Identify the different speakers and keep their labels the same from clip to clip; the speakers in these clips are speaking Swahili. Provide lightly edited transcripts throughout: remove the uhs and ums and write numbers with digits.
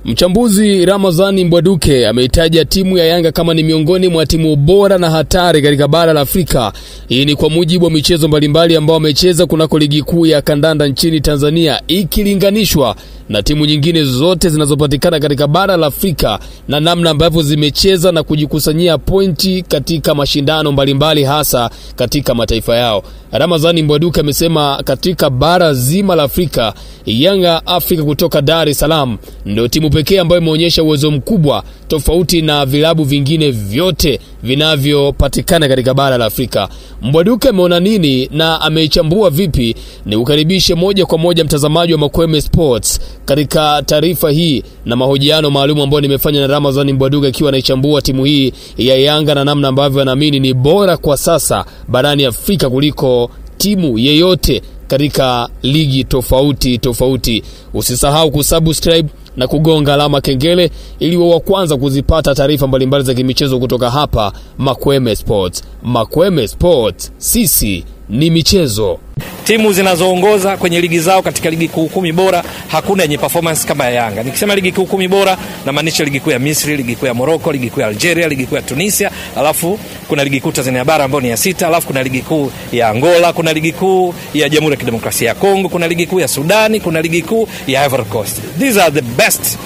Speaker 1: Mchambuzi Ramadhani Mbwaduke ameitaja timu ya Yanga kama ni miongoni mwa timu bora na hatari katika bara la Afrika. Hii ni kwa mujibu wa michezo mbalimbali ambao wamecheza kunako ligi kuu ya kandanda nchini Tanzania, ikilinganishwa na timu nyingine zote zinazopatikana katika bara la Afrika na namna ambavyo zimecheza na kujikusanyia pointi katika mashindano mbalimbali hasa katika mataifa yao. Ramadhani Mbwaduke amesema katika bara zima la Afrika, Yanga Afrika kutoka Dar es Salaam ndio timu pekee ambayo imeonyesha uwezo mkubwa tofauti na vilabu vingine vyote vinavyopatikana katika bara la Afrika. Mbwaduke ameona nini na ameichambua vipi? Ni ukaribishe moja kwa moja mtazamaji wa Makweme Sports katika taarifa hii na mahojiano maalum ambayo nimefanya na Ramadhani Mbwaduke akiwa anaichambua timu hii ya Yanga na namna ambavyo anaamini ni bora kwa sasa barani Afrika kuliko timu yeyote katika ligi tofauti. Usisahau kusubscribe na kugonga alama kengele ili wa kwanza kuzipata taarifa mbalimbali za kimichezo kutoka hapa Makweme Sports. Makweme Sports, sisi ni michezo.
Speaker 2: Timu zinazoongoza kwenye ligi zao katika ligi kuu 10 bora, hakuna yenye performance kama ya Yanga. Nikisema ligi kuu 10 bora, na maanisha ligi kuu ya Misri, ligi kuu ya Morocco, ligi kuu ya Algeria, ligi kuu ya Tunisia, alafu kuna ligi kuu Tanzania bara ambayo ni ya 6, alafu kuna ligi kuu ya Angola, kuna ligi kuu ya Jamhuri ya Kidemokrasia ya Kongo, kuna ligi kuu ya Sudani, kuna ligi kuu ya Ivory Coast. These are the best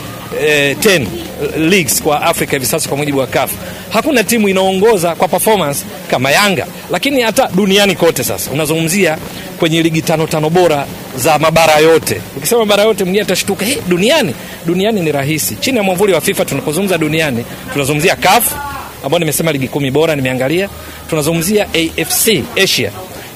Speaker 2: 10 leagues kwa Afrika hivi sasa kwa mujibu wa CAF. Hakuna timu inaongoza kwa performance kama Yanga. Lakini hata duniani kote sasa unazungumzia kwenye ligi 5 bora za mabara yote. Ukisema mabara yote mwingine atashtuka, duniani ni rahisi. Chini ya mwavuli wa FIFA tunapozungumza duniani, tunazungumzia CAF ambao nimesema ligi 10 bora nimeangalia. Tunazungumzia AFC Asia,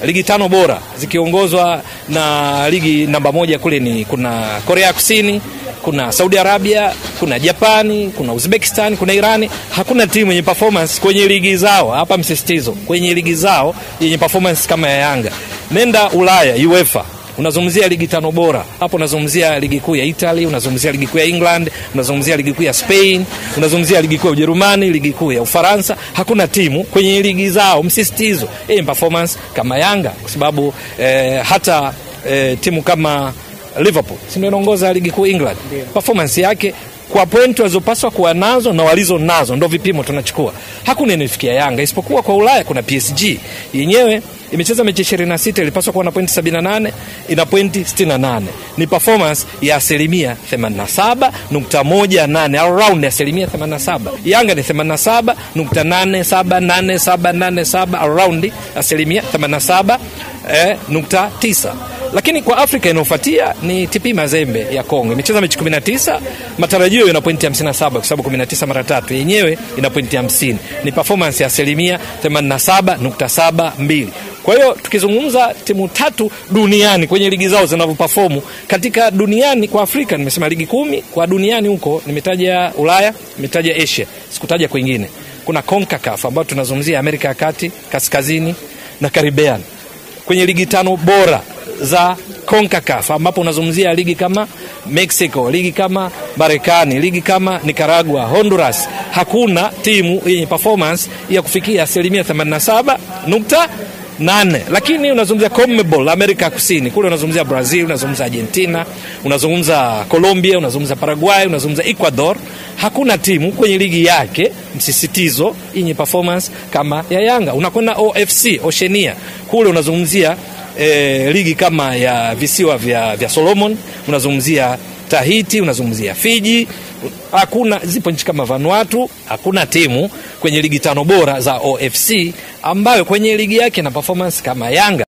Speaker 2: ligi 5 bora zikiongozwa na ligi namba 1 kule ni kuna Korea Kusini, kuna Saudi Arabia, kuna Japani, kuna Uzbekistan, kuna Irani. Hakuna timu yenye performance kwenye ligi zao, hapa msisitizo, kwenye ligi zao yenye performance kama ya Yanga. Nenda Ulaya, UEFA, unazungumzia ligi 5 bora. Hapo unazungumzia ligi kuu ya Italy, unazungumzia ligi kuu ya England, unazungumzia ligi kuu ya Spain, unazungumzia ligi kuu ya Ujerumani, ligi kuu ya Ufaransa. Hakuna timu kwenye ligi zao msisitizo yenye performance kama Yanga, kwa sababu hata timu kama Liverpool ndio inaongoza ligi kuu England. Performance yake kwa point walizopaswa kuwa nazo na walizo nazo ndio vipimo tunachukua. Hakuna inafikia Yanga isipokuwa kwa Ulaya kuna PSG. Yenyewe imecheza mechi 26, ilipaswa kuwa na point 78, ina point 68. Ni performance ya 87.18, around 87. Yanga ni 87.878787, around 87.9. Lakini kwa Afrika inayofuatia ni TP Mazembe ya Kongo. Imecheza mechi 19, matarajio ina pointi 57 kwa sababu 19 mara 3. Yenyewe ina pointi 50. Ni performance ya 87.72. Kwa hiyo tukizungumza timu 3 duniani kwenye ligi zao zinavyoperform katika duniani, kwa Afrika nimesema ligi 10, kwa duniani huko nimetaja Ulaya, nimetaja Asia, sikutaja kwingine. Kuna CONCACAF ambayo tunazungumzia Amerika ya Kati, Kaskazini na Caribbean. Kwenye ligi 5 bora za CONCACAF ambapo unazungumzia ligi kama Mexico, ligi kama Marekani, ligi kama Nicaragua, Honduras, hakuna timu yenye performance ya kufikia 87.8. Lakini unazungumzia CONMEBOL, Amerika Kusini, kule unazungumzia Brazil, unazungumza Argentina, unazungumza Colombia, unazungumza Paraguay, unazungumza Ecuador. Hakuna timu kwenye ligi yake msisitizo yenye performance kama ya Yanga. Unakwenda OFC, Oceania, kule unazungumzia ligi kama ya visiwa vya Solomon, unazungumzia Tahiti, unazungumzia Fiji. Hakuna, zipo nchi kama Vanuatu. Hakuna timu kwenye ligi 5 bora za OFC ambayo kwenye ligi yake na performance kama Yanga.